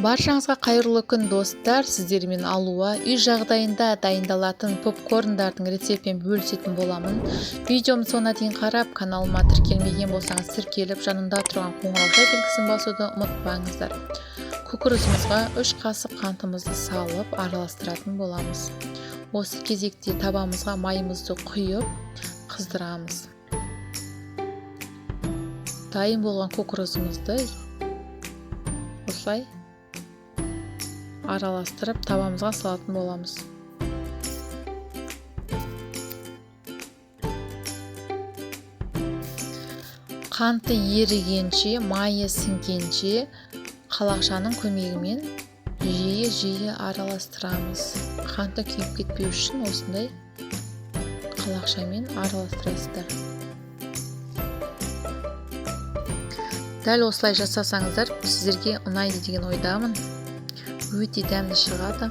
Баршаңызға қайырлы күн достар. Сіздермен алуа үй жағдайында дайындалатын попкорндардың рецептпен бөлісетін боламын. Видеомды соңына дейін қарап, каналыма тіркелмеген болсаңыз тіркеліп, жанында тұрған қоңырау белгісін басуды ұмытпаңыздар. Күкіртімізге 3 қасық қантымызды салып араластыратын боламыз. Осы кезекте табамызға майымызды құйып қыздырамыз. Дайын болған күкіртімізді осылай араластырып табамызға салатын боламыз. Қанты ерігенше, майы сіңгенше қалақшаның көмегімен жиі араластырамыз. Қанты күйіп кетпеу үшін осындай қалақшамен араластырасыздар. Дәл осылай жасасаңыздар, сіздерге ұнайды деген ойдамын. Өте дәмді шығады.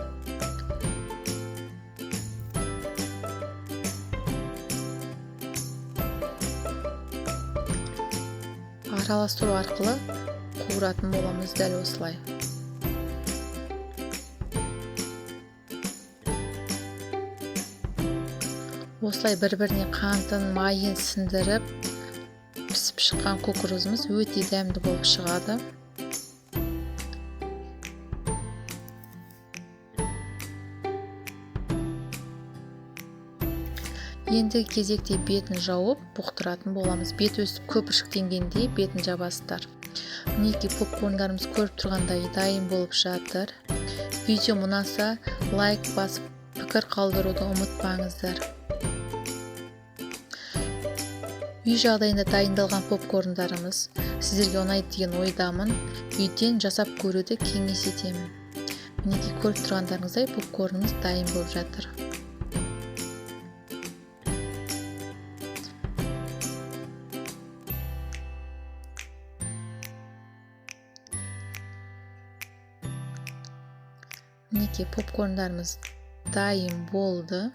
Араластыру арқылы қуыратын боламыз дәл осылай. Осылай бір-біріне қантын, майын сіндіріп, пісіп шыққан күкіртіміз өте дәмді болып шығады. Ендігі кезекте бетін жауып бұқтыратын боламыз. Бет өсіп көпіршіктенгенде бетін жабасыздар. Мінекей попкорндарымыз көріп тұрғандай дайын болып жатыр. Видео ұнаса лайк басып, пікір қалдыруды ұмытпаңыздар. Үй жағдайында дайындалған попкорндарымыз сіздерге ұнайды деген ойдамын. Үйден жасап көруді кеңес етемін. Мінекей көріп тұрғандарыңыздай попкорнымыз дайын болып жатыр. Мінекей попкорндарымыз дайын болды.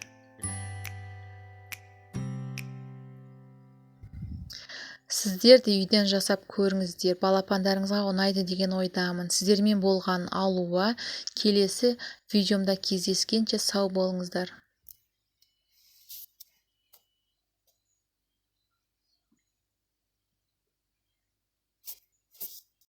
Сіздер де үйден жасап көріңіздер. Балапандарыңызға ұнайды деген ойдамын. Сіздермен болған алуа. Келесі видеомда кездескенше сау болыңыздар.